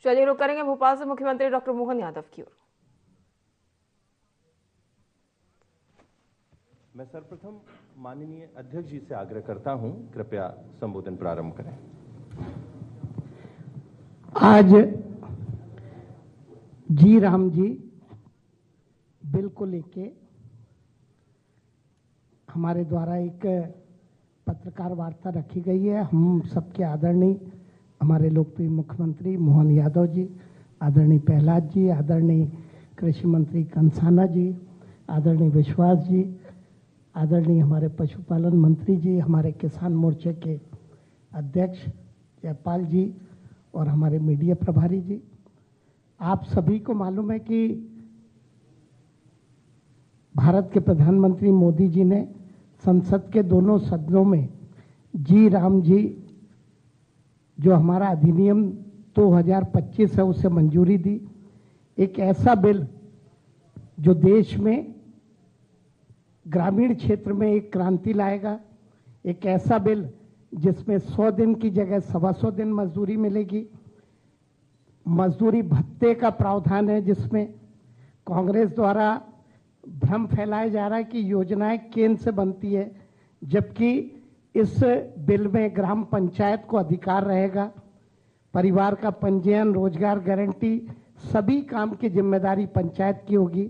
चलिए रुक करेंगे भोपाल से मुख्यमंत्री डॉक्टर मोहन यादव की ओर। मैं सर्वप्रथम माननीय अध्यक्ष जी से आग्रह करता हूं, कृपया संबोधन प्रारंभ करें। आज जी राम जी बिल को लेके हमारे द्वारा एक पत्रकार वार्ता रखी गई है। हम सबके आदरणीय हमारे लोकप्रिय मुख्यमंत्री मोहन यादव जी, आदरणीय प्रहलाद जी, आदरणीय कृषि मंत्री कंसाना जी, आदरणीय विश्वास जी, आदरणीय हमारे पशुपालन मंत्री जी, हमारे किसान मोर्चे के अध्यक्ष जयपाल जी और हमारे मीडिया प्रभारी जी, आप सभी को मालूम है कि भारत के प्रधानमंत्री मोदी जी ने संसद के दोनों सदनों में जी राम जी जो हमारा अधिनियम 2025 है उसे मंजूरी दी। एक ऐसा बिल जो देश में ग्रामीण क्षेत्र में एक क्रांति लाएगा, एक ऐसा बिल जिसमें 100 दिन की जगह 125 दिन मजदूरी मिलेगी। मजदूरी भत्ते का प्रावधान है जिसमें कांग्रेस द्वारा भ्रम फैलाया जा रहा है कि योजनाएं केंद्र से बनती है, जबकि इस बिल में ग्राम पंचायत को अधिकार रहेगा। परिवार का पंजीयन, रोजगार गारंटी, सभी काम की जिम्मेदारी पंचायत की होगी।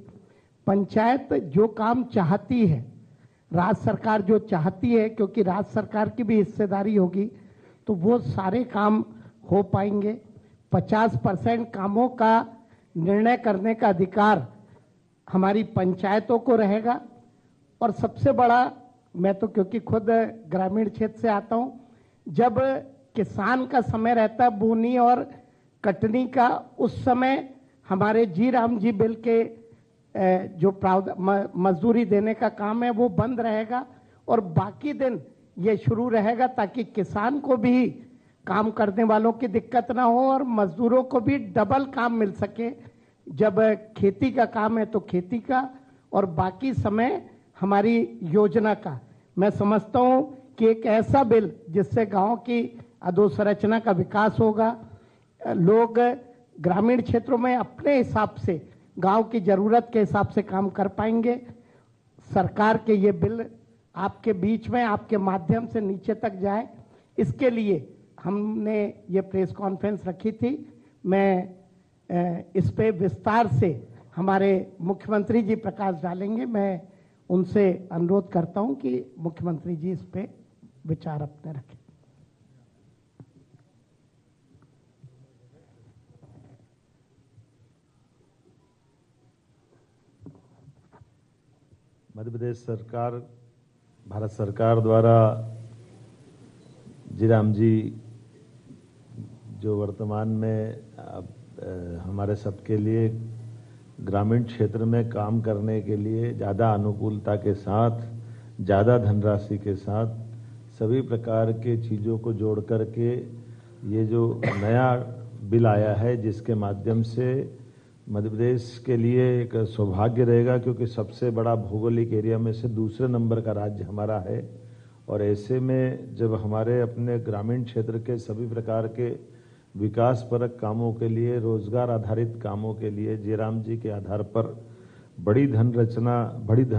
पंचायत जो काम चाहती है, राज्य सरकार जो चाहती है, क्योंकि राज्य सरकार की भी हिस्सेदारी होगी, तो वो सारे काम हो पाएंगे। 50% कामों का निर्णय करने का अधिकार हमारी पंचायतों को रहेगा। और सबसे बड़ा, मैं तो क्योंकि खुद ग्रामीण क्षेत्र से आता हूं, जब किसान का समय रहता है बोनी और कटनी का, उस समय हमारे जी राम जी बिल के जो मजदूरी देने का काम है वो बंद रहेगा और बाकी दिन ये शुरू रहेगा, ताकि किसान को भी काम करने वालों की दिक्कत ना हो और मजदूरों को भी डबल काम मिल सके। जब खेती का काम है तो खेती का और बाकी समय हमारी योजना का। मैं समझता हूं कि एक ऐसा बिल जिससे गांव की अधोसंरचना का विकास होगा, लोग ग्रामीण क्षेत्रों में अपने हिसाब से गांव की जरूरत के हिसाब से काम कर पाएंगे। सरकार के ये बिल आपके बीच में, आपके माध्यम से नीचे तक जाए, इसके लिए हमने ये प्रेस कॉन्फ्रेंस रखी थी। मैं इस पे विस्तार से हमारे मुख्यमंत्री जी प्रकाश डालेंगे। मैं उनसे अनुरोध करता हूं कि मुख्यमंत्री जी इस पे विचार अपने रखें। मध्य प्रदेश सरकार, भारत सरकार द्वारा जी राम जी जो वर्तमान में हमारे सबके लिए ग्रामीण क्षेत्र में काम करने के लिए ज़्यादा अनुकूलता के साथ, ज़्यादा धनराशि के साथ सभी प्रकार के चीज़ों को जोड़ करके ये जो नया बिल आया है, जिसके माध्यम से मध्य प्रदेश के लिए एक सौभाग्य रहेगा, क्योंकि सबसे बड़ा भौगोलिक एरिया में से दूसरे नंबर का राज्य हमारा है। और ऐसे में जब हमारे अपने ग्रामीण क्षेत्र के सभी प्रकार के विकासपरक कामों के लिए, रोजगार आधारित कामों के लिए जी राम जी के आधार पर बड़ी धनराशि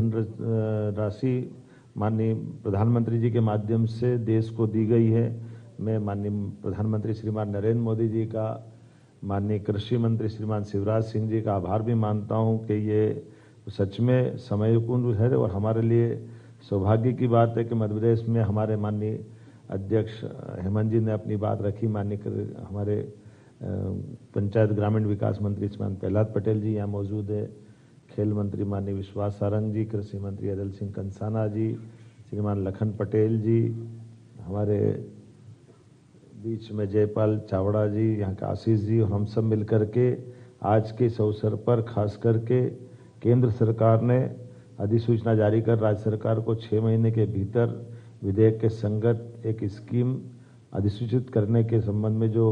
माननीय प्रधानमंत्री जी के माध्यम से देश को दी गई है। मैं माननीय प्रधानमंत्री श्रीमान नरेंद्र मोदी जी का, माननीय कृषि मंत्री श्रीमान शिवराज सिंह जी का आभार भी मानता हूं कि ये सच में समयपूर्ण है और हमारे लिए सौभाग्य की बात है कि मध्य प्रदेश में हमारे माननीय अध्यक्ष हेमंत जी ने अपनी बात रखी। माननीय हमारे पंचायत ग्रामीण विकास मंत्री श्रीमान प्रहलाद पटेल जी यहाँ मौजूद है, खेल मंत्री माननीय विश्वास सारंग जी, कृषि मंत्री अदल सिंह कंसाना जी, श्रीमान लखन पटेल जी, हमारे बीच में जयपाल चावड़ा जी, यहाँ का आशीष जी, और हम सब मिलकर के आज के इस अवसर पर खास करके केंद्र सरकार ने अधिसूचना जारी कर राज्य सरकार को 6 महीने के भीतर विधेयक के संगत एक स्कीम अधिसूचित करने के संबंध में जो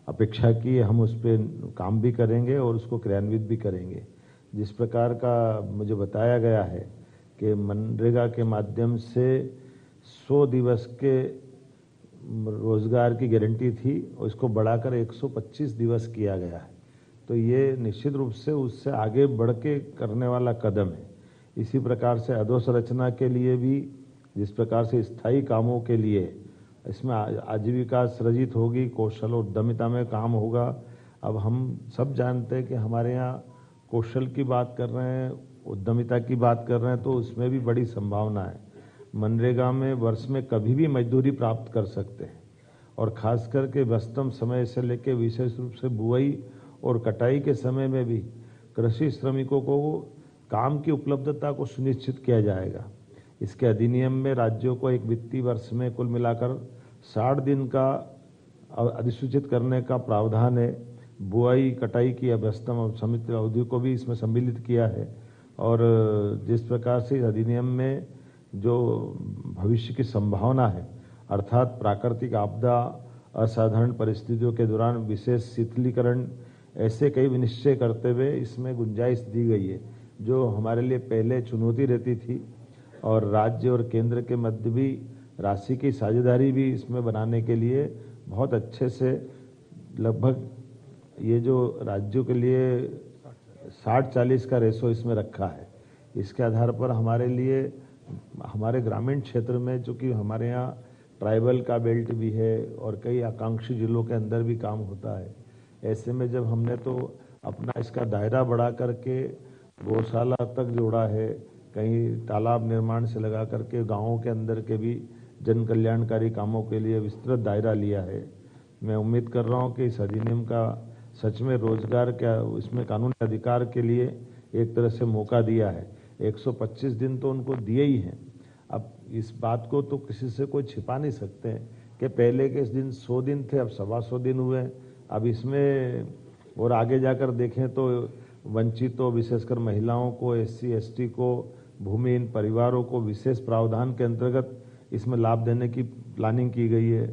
अपेक्षा की है, हम उस पर काम भी करेंगे और उसको क्रियान्वित भी करेंगे। जिस प्रकार का मुझे बताया गया है कि मनरेगा के माध्यम से 100 दिवस के रोजगार की गारंटी थी उसको बढ़ाकर 125 दिवस किया गया है। तो ये निश्चित रूप से उससे आगे बढ़ के करने वाला कदम है। इसी प्रकार से अधोसंरचना के लिए भी जिस प्रकार से स्थायी कामों के लिए इसमें आजीविका सृजित होगी, कौशल और उद्यमिता में काम होगा। अब हम सब जानते हैं कि हमारे यहाँ कौशल की बात कर रहे हैं, उद्यमिता की बात कर रहे हैं, तो उसमें भी बड़ी संभावना है। मनरेगा में वर्ष में कभी भी मजदूरी प्राप्त कर सकते हैं और खास करके व्यस्तम समय से लेकर विशेष रूप से बुआई और कटाई के समय में भी कृषि श्रमिकों को काम की उपलब्धता को सुनिश्चित किया जाएगा। इसके अधिनियम में राज्यों को एक वित्तीय वर्ष में कुल मिलाकर 60 दिन का अधिसूचित करने का प्रावधान है। बुआई कटाई की व्यस्तम समिति अवधि को भी इसमें सम्मिलित किया है। और जिस प्रकार से इस अधिनियम में जो भविष्य की संभावना है, अर्थात प्राकृतिक आपदा, असाधारण परिस्थितियों के दौरान विशेष शिथिलीकरण, ऐसे कई निश्चय करते हुए इसमें गुंजाइश दी गई है जो हमारे लिए पहले चुनौती रहती थी। और राज्य और केंद्र के मध्य भी राशि की साझेदारी भी इसमें बनाने के लिए बहुत अच्छे से लगभग ये जो राज्यों के लिए 60-40 का रेशो इसमें रखा है। इसके आधार पर हमारे लिए हमारे ग्रामीण क्षेत्र में, चूँकि हमारे यहाँ ट्राइबल का बेल्ट भी है और कई आकांक्षी जिलों के अंदर भी काम होता है, ऐसे में जब हमने तो अपना इसका दायरा बढ़ा करके गौशाला तक जोड़ा है, कहीं तालाब निर्माण से लगा करके गाँवों के अंदर के भी जन कल्याणकारी कामों के लिए विस्तृत दायरा लिया है। मैं उम्मीद कर रहा हूँ कि इस अधिनियम का सच में रोजगार क्या इसमें कानूनी अधिकार के लिए एक तरह से मौका दिया है। 125 दिन तो उनको दिए ही हैं। अब इस बात को तो किसी से कोई छिपा नहीं सकते हैं कि पहले के दिन 100 दिन थे, अब 125 दिन हुए। अब इसमें और आगे जाकर देखें तो वंचितों, विशेषकर महिलाओं को, SC ST को, भूमिहीन परिवारों को विशेष प्रावधान के अंतर्गत इसमें लाभ देने की प्लानिंग की गई है।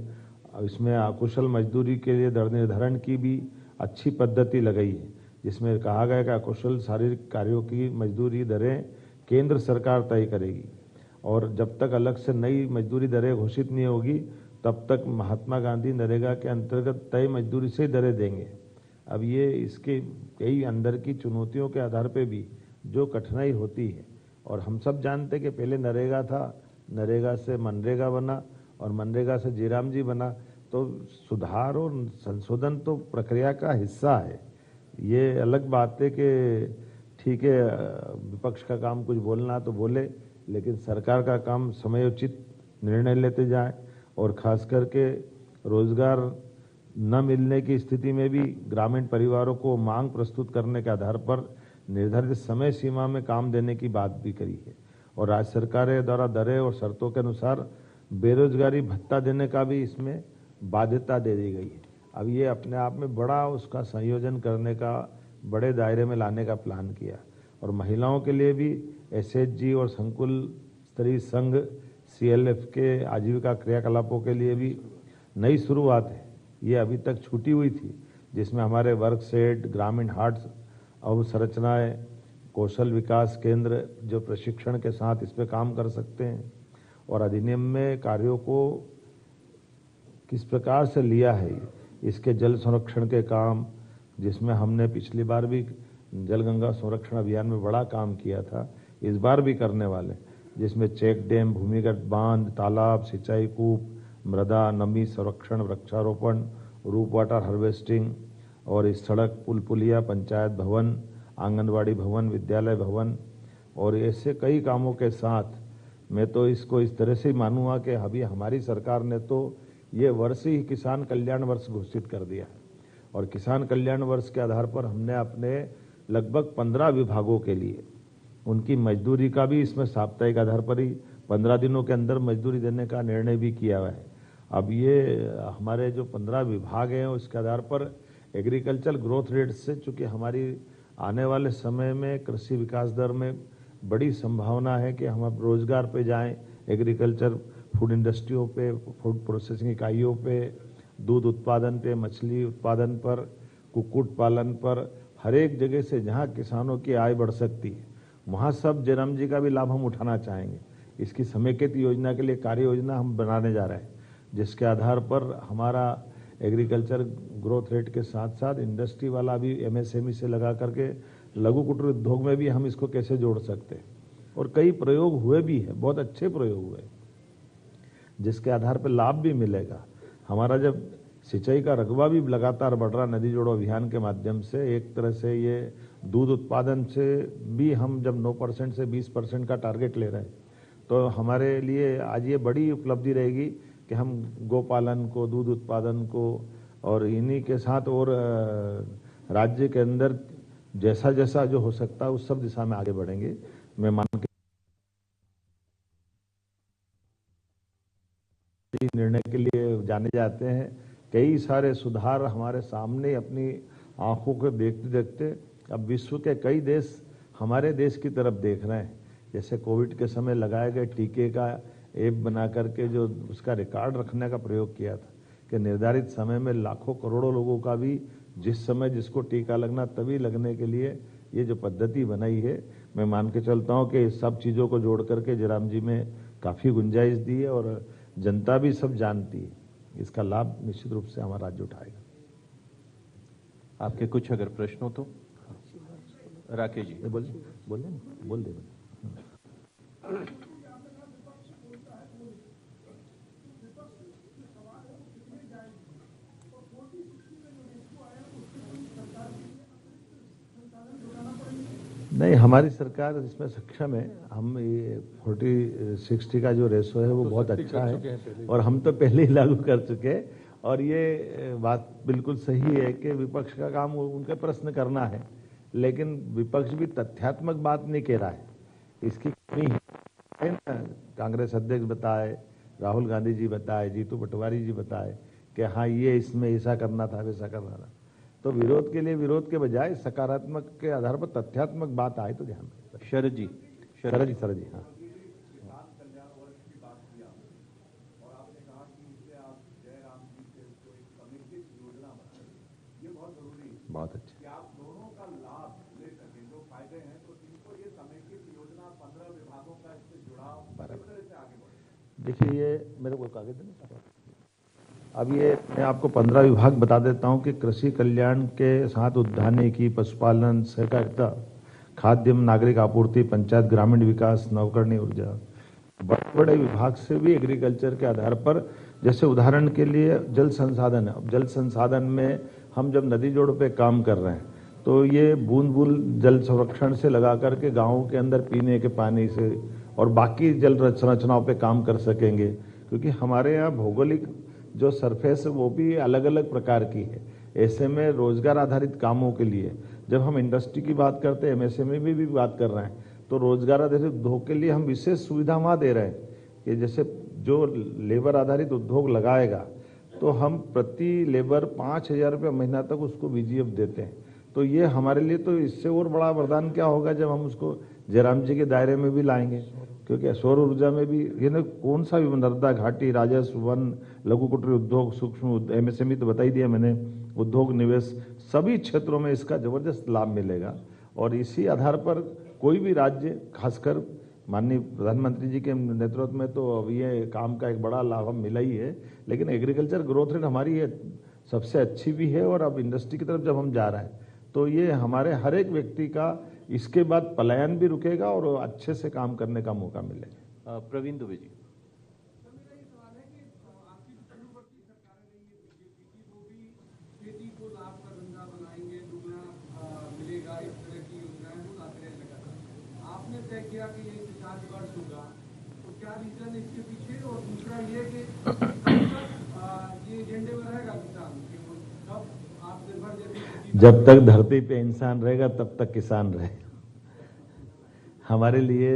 इसमें अकुशल मजदूरी के लिए दर निर्धारण की भी अच्छी पद्धति लगाई है, जिसमें कहा गया कि अकुशल शारीरिक कार्यों की मजदूरी दरें केंद्र सरकार तय करेगी और जब तक अलग से नई मजदूरी दरें घोषित नहीं होगी तब तक महात्मा गांधी नरेगा के अंतर्गत तय मजदूरी से दरें देंगे। अब ये इसके कई अंदर की चुनौतियों के आधार पे भी जो कठिनाई होती है, और हम सब जानते कि पहले नरेगा था, नरेगा से मनरेगा बना और मनरेगा से जीराम जी बना, तो सुधार और संशोधन तो प्रक्रिया का हिस्सा है। ये अलग बात है कि ठीक है विपक्ष का काम कुछ बोलना तो बोले, लेकिन सरकार का काम समयोचित निर्णय लेते जाए और खास करके रोजगार न मिलने की स्थिति में भी ग्रामीण परिवारों को मांग प्रस्तुत करने के आधार पर निर्धारित समय सीमा में काम देने की बात भी करी है। और राज्य सरकारें द्वारा दरें और शर्तों के अनुसार बेरोजगारी भत्ता देने का भी इसमें बाध्यता दे दी गई है। अब ये अपने आप में बड़ा उसका संयोजन करने का, बड़े दायरे में लाने का प्लान किया। और महिलाओं के लिए भी SHG और संकुल स्तरीय संघ CLF के आजीविका क्रियाकलापों के लिए भी नई शुरुआत है। ये अभी तक छूटी हुई थी, जिसमें हमारे वर्क सेट, ग्रामीण हाट अवसंरचनाएं, कौशल विकास केंद्र जो प्रशिक्षण के साथ इस पे काम कर सकते हैं। और अधिनियम में कार्यों को किस प्रकार से लिया है, इसके जल संरक्षण के काम, जिसमें हमने पिछली बार भी जल गंगा संरक्षण अभियान में बड़ा काम किया था, इस बार भी करने वाले, जिसमें चेक डैम, भूमिगत बांध, तालाब, सिंचाई कूप, मृदा नमी संरक्षण, वृक्षारोपण, रूप वाटर हार्वेस्टिंग और इस सड़क, पुल पुलिया, पंचायत भवन, आंगनवाड़ी भवन, विद्यालय भवन और ऐसे कई कामों के साथ मैं तो इसको इस तरह से मानूंगा कि अभी हमारी सरकार ने तो ये वर्ष ही किसान कल्याण वर्ष घोषित कर दिया है। और किसान कल्याण वर्ष के आधार पर हमने अपने लगभग 15 विभागों के लिए उनकी मजदूरी का भी इसमें साप्ताहिक आधार पर ही 15 दिनों के अंदर मजदूरी देने का निर्णय भी किया हुआ है। अब ये हमारे जो 15 विभाग हैं उसके आधार पर एग्रीकल्चर ग्रोथ रेट से, चूँकि हमारी आने वाले समय में कृषि विकास दर में बड़ी संभावना है कि हम अब रोजगार पे जाएं, एग्रीकल्चर फूड इंडस्ट्रियों पे, फूड प्रोसेसिंग इकाइयों पे, दूध उत्पादन पे, मछली उत्पादन पर, कुक्कुट पालन पर, हर एक जगह से जहां किसानों की आय बढ़ सकती है वहां सब जयराम जी का भी लाभ हम उठाना चाहेंगे। इसकी समेकित योजना के लिए कार्य योजना हम बनाने जा रहे हैं, जिसके आधार पर हमारा एग्रीकल्चर ग्रोथ रेट के साथ साथ इंडस्ट्री वाला भी एमएसएमई से लगा करके लघु कुटीर उद्योग में भी हम इसको कैसे जोड़ सकते हैं। और कई प्रयोग हुए भी हैं, बहुत अच्छे प्रयोग हुए, जिसके आधार पर लाभ भी मिलेगा। हमारा जब सिंचाई का रकबा भी लगातार बढ़ रहा नदी जोड़ो अभियान के माध्यम से, एक तरह से ये दूध उत्पादन से भी हम जब 9% से 20% का टारगेट ले रहे हैं, तो हमारे लिए आज ये बड़ी उपलब्धि रहेगी कि हम गोपालन को, दूध उत्पादन को और इन्हीं के साथ और राज्य के अंदर जैसा जैसा जो हो सकता है उस सब दिशा में आगे बढ़ेंगे। मैं मान के निर्णय के लिए जाने जाते हैं। कई सारे सुधार हमारे सामने अपनी आंखों को देखते देखते अब विश्व के कई देश हमारे देश की तरफ देख रहे हैं। जैसे कोविड के समय लगाए गए टीके का ऐप बना करके जो उसका रिकॉर्ड रखने का प्रयोग किया था कि निर्धारित समय में लाखों करोड़ों लोगों का भी जिस समय जिसको टीका लगना तभी लगने के लिए ये जो पद्धति बनाई है, मैं मान के चलता हूँ कि इस सब चीज़ों को जोड़ करके जयराम जी में काफ़ी गुंजाइश दी है और जनता भी सब जानती है। इसका लाभ निश्चित रूप से हमारा राज्य उठाएगा। आपके कुछ अगर प्रश्न हो तो राकेश जी बोल दे। नहीं, हमारी सरकार इसमें सक्षम है। हम ये 40-60 का जो रेशो है वो बहुत अच्छा है और हम तो पहले ही लागू कर चुके हैं। और ये बात बिल्कुल सही है कि विपक्ष का काम उनका प्रश्न करना है, लेकिन विपक्ष भी तथ्यात्मक बात नहीं कह रहा है, इसकी कमी है ना। कांग्रेस अध्यक्ष बताए, राहुल गांधी जी बताए, जीतू पटवारी जी बताए कि हाँ ये इसमें ऐसा करना था, वैसा करना था। तो विरोध के लिए विरोध के बजाय सकारात्मक के आधार पर तथ्यात्मक बात आए तो ध्यान दें। शरद जी हाँ। बहुत अच्छा। आप दोनों का लाभ ले सकें, जो फायदे हैं, तो इनको ये समेकित योजना 15 विभागों का इससे जुड़ाव किस तरह से आगे बढ़े। देखिए, ये मेरे को कागज देना। अब ये मैं आपको 15 विभाग बता देता हूं कि कृषि कल्याण के साथ उद्यानिकी, पशुपालन, सहकारिता, खाद्य नागरिक आपूर्ति, पंचायत ग्रामीण विकास, नवकरणीय ऊर्जा, बड़े बड़े विभाग से भी एग्रीकल्चर के आधार पर, जैसे उदाहरण के लिए जल संसाधन है। अब जल संसाधन में हम जब नदी जोड़ पे काम कर रहे हैं तो ये बूंद बूंद जल संरक्षण से लगा करके गाँवों के अंदर पीने के पानी से और बाकी जल संरचनाओं पे काम कर सकेंगे, क्योंकि हमारे यहाँ भौगोलिक जो सरफेस है वो भी अलग अलग प्रकार की है। ऐसे में रोजगार आधारित कामों के लिए जब हम इंडस्ट्री की बात करते हैं, एमएसएमई में भी बात कर रहे हैं, तो रोजगार आधारित उद्योग के लिए हम विशेष सुविधा वहाँ दे रहे हैं कि जैसे जो लेबर आधारित उद्योग लगाएगा तो हम प्रति लेबर 5,000 रुपये महीना तक उसको VGF देते हैं। तो ये हमारे लिए तो इससे और बड़ा वरदान क्या होगा जब हम उसको जयराम जी के दायरे में भी लाएंगे, क्योंकि सौर ऊर्जा में भी ये ना कौन सा भी नर्मदा घाटी, राजस्व, वन, लघु कुटीर उद्योग, सूक्ष्म एमएसएमई तो बता ही दिया मैंने, उद्योग निवेश, सभी क्षेत्रों में इसका जबरदस्त लाभ मिलेगा। और इसी आधार पर कोई भी राज्य, खासकर माननीय प्रधानमंत्री जी के नेतृत्व में तो अब ये काम का एक बड़ा लाभ हम मिला ही है, लेकिन एग्रीकल्चर ग्रोथ रेट हमारी ये सबसे अच्छी भी है। और अब इंडस्ट्री की तरफ जब हम जा रहे हैं तो ये हमारे हर एक व्यक्ति का इसके बाद पलायन भी रुकेगा और अच्छे से काम करने का मौका मिलेगा। प्रवीण दुबे जी। आपने तय किया कि ये 50 वर्ष होगा, तो क्या रीजन इसके पीछे, और दूसरा ये कि ये एजेंडे में रहेगा किसान कि कब आत्मनिर्भर जैसे, जब तक धरती पे इंसान रहेगा तब तक किसान रहेगा। हमारे लिए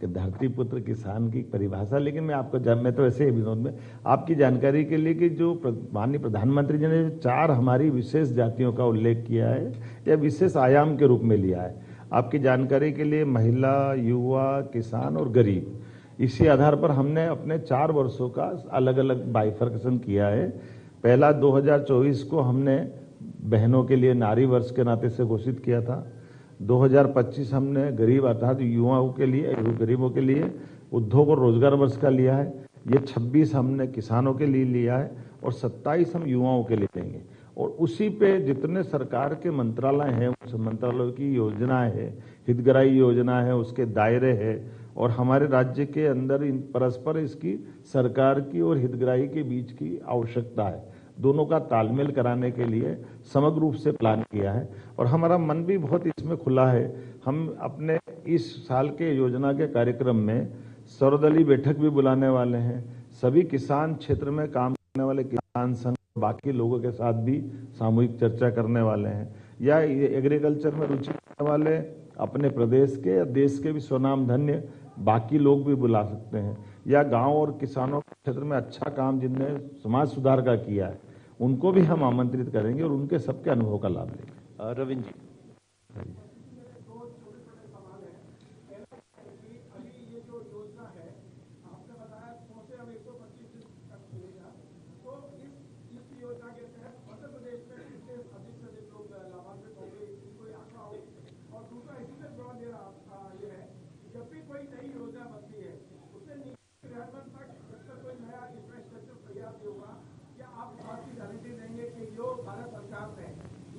धरती पुत्र किसान की परिभाषा, लेकिन मैं आपको मैं तो ऐसे ही विनोद में आपकी जानकारी के लिए कि जो माननीय प्रधानमंत्री जी ने 4 हमारी विशेष जातियों का उल्लेख किया है या विशेष आयाम के रूप में लिया है, आपकी जानकारी के लिए महिला, युवा, किसान और गरीब, इसी आधार पर हमने अपने 4 वर्षों का अलग अलग बाइफर्केशन किया है। पहला 2024 को हमने बहनों के लिए नारी वर्ष के नाते से घोषित किया था। 2025 हमने गरीब अर्थात युवाओं के लिए, गरीबों के लिए उद्योग और रोजगार वर्ष का लिया है। ये 26 हमने किसानों के लिए लिया है और 27 हम युवाओं के लिए लेंगे। और उसी पे जितने सरकार के मंत्रालय हैं, उस मंत्रालयों की योजना है, हितग्राही योजना है, उसके दायरे है, और हमारे राज्य के अंदर इन परस्पर इसकी सरकार की और हितग्राही के बीच की आवश्यकता है। दोनों का तालमेल कराने के लिए समग्र रूप से प्लान किया है और हमारा मन भी बहुत इसमें खुला है। हम अपने इस साल के योजना के कार्यक्रम में सर्वदलीय बैठक भी बुलाने वाले हैं। सभी किसान क्षेत्र में काम करने वाले किसान संघ, बाकी लोगों के साथ भी सामूहिक चर्चा करने वाले हैं। या एग्रीकल्चर में रुचि रखने वाले अपने प्रदेश के या देश के भी स्वनाम धन्य बाकी लोग भी बुला सकते हैं। या गांव और किसानों के क्षेत्र में अच्छा काम जिनने समाज सुधार का किया है, उनको भी हम आमंत्रित करेंगे और उनके सबके अनुभव का लाभ लेंगे। रविंद्र जी,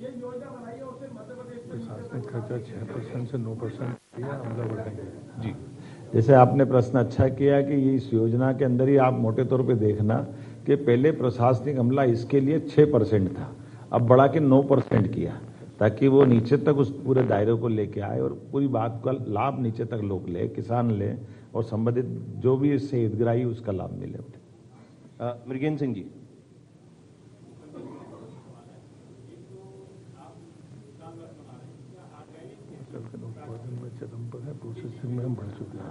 ये योजना बनाई है उससे मध्य प्रदेश में खर्चा 6% से 9% किया, अमला बढ़ाएंगे। जी, जैसे आपने प्रश्न अच्छा किया कि ये इस योजना के अंदर ही आप मोटे तौर पे देखना कि पहले प्रशासनिक अमला इसके लिए 6% था, अब बढ़ा के 9% किया, ताकि वो नीचे तक उस पूरे दायरे को लेके आए और पूरी बात का लाभ नीचे तक लोग ले, किसान ले और संबंधित जो भी इससे हितग्राही उसका लाभ मिले। मृगेंद्र सिंह जी, उत्पादन में चरम पर है, प्रोसेसिंग में हम बढ़ चुके हैं।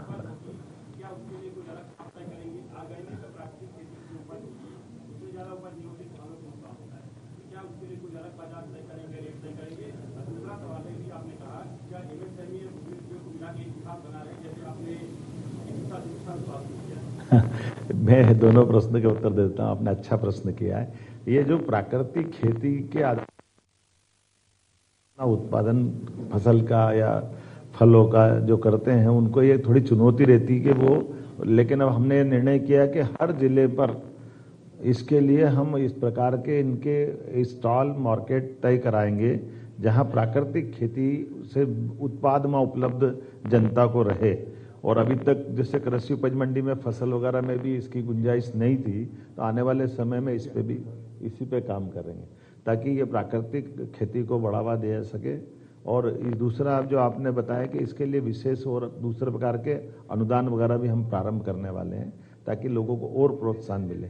मैं दोनों प्रश्न के उत्तर देता हूं। आपने अच्छा प्रश्न किया है। ये जो प्राकृतिक खेती के आधार उत्पादन फसल का या फलों का जो करते हैं, उनको ये थोड़ी चुनौती रहती है कि वो, लेकिन अब हमने निर्णय किया कि हर जिले पर इसके लिए हम इस प्रकार के इनके स्टॉल मार्केट तय कराएंगे जहां प्राकृतिक खेती से उत्पाद में उपलब्ध जनता को रहे। और अभी तक जैसे कृषि उपज मंडी में फसल वगैरह में भी इसकी गुंजाइश नहीं थी, तो आने वाले समय में इस पे भी इसी पे काम करेंगे ताकि ये प्राकृतिक खेती को बढ़ावा दे सके। और दूसरा जो आपने बताया कि इसके लिए विशेष और दूसरे प्रकार के अनुदान वगैरह भी हम प्रारंभ करने वाले हैं ताकि लोगों को और प्रोत्साहन मिले।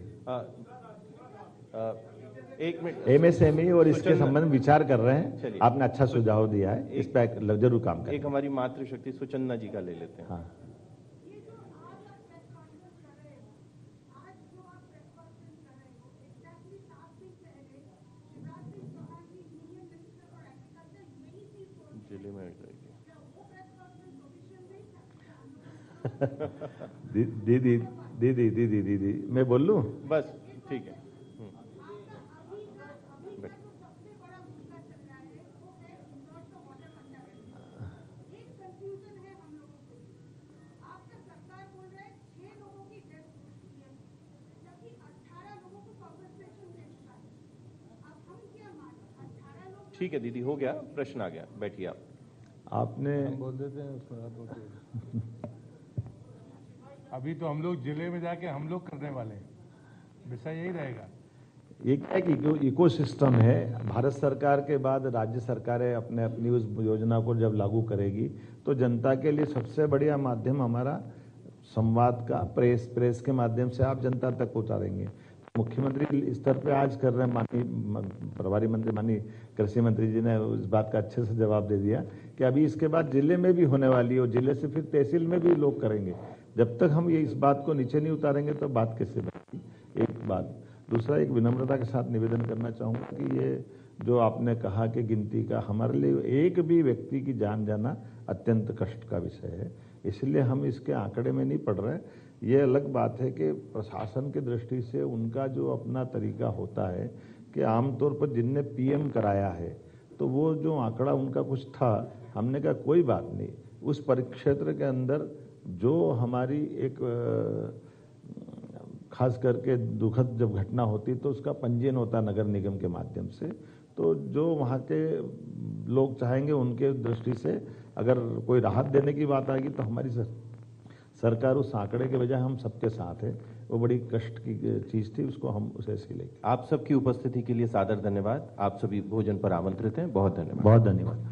एक मिनट, एमएसएमई और इसके संबंध में विचार कर रहे हैं। आपने अच्छा सुझाव दिया है, इस पर जरूर काम करें। एक हमारी मातृशक्ति सुचन्ना जी का ले लेते हैं। हाँ, जिले में दीदी मैं बोल लूं? बस ठीक है। ठीक है दीदी, हो गया, प्रश्न आ गया, बैठिए आप। आपने बोल देते हैं उसमें बात होती है। अभी तो हम लोग जिले में जाके हम लोग करने वाले हैं, विषय यही रहेगा। ये क्या है कि जो इकोसिस्टम है, भारत सरकार के बाद राज्य सरकारें अपनी उस योजना को जब लागू करेगी तो जनता के लिए सबसे बढ़िया माध्यम हमारा संवाद का प्रेस के माध्यम से आप जनता तक पहुंचाएंगे। मुख्यमंत्री स्तर पे आज कर रहे हैं, माननीय प्रभारी मंत्री माननीय कृषि मंत्री जी ने इस बात का अच्छे से जवाब दे दिया कि अभी इसके बाद जिले में भी होने वाली है और जिले से फिर तहसील में भी लोग करेंगे। जब तक हम ये इस बात को नीचे नहीं उतारेंगे तो बात कैसे बनेगी, एक बात। दूसरा, एक विनम्रता के साथ निवेदन करना चाहूँगा कि ये जो आपने कहा कि गिनती का, हमारे लिए एक भी व्यक्ति की जान जाना अत्यंत कष्ट का विषय है, इसलिए हम इसके आंकड़े में नहीं पड़ रहे। ये अलग बात है कि प्रशासन की दृष्टि से उनका जो अपना तरीका होता है कि आमतौर पर जिनने पीएम कराया है तो वो जो आंकड़ा उनका कुछ था, हमने कहा कोई बात नहीं, उस परिक्षेत्र के अंदर जो हमारी एक खास करके दुखद जब घटना होती तो उसका पंजीयन होता है नगर निगम के माध्यम से। तो जो वहाँ के लोग चाहेंगे उनके दृष्टि से अगर कोई राहत देने की बात आएगी तो हमारी सरकार उस आंकड़े के बजाय हम सबके साथ है। वो बड़ी कष्ट की चीज़ थी, उसको हम उसे ऐसे लेंगे। आप सबकी उपस्थिति के लिए सादर धन्यवाद। आप सभी भोजन पर आमंत्रित हैं। बहुत धन्यवाद। बहुत धन्यवाद।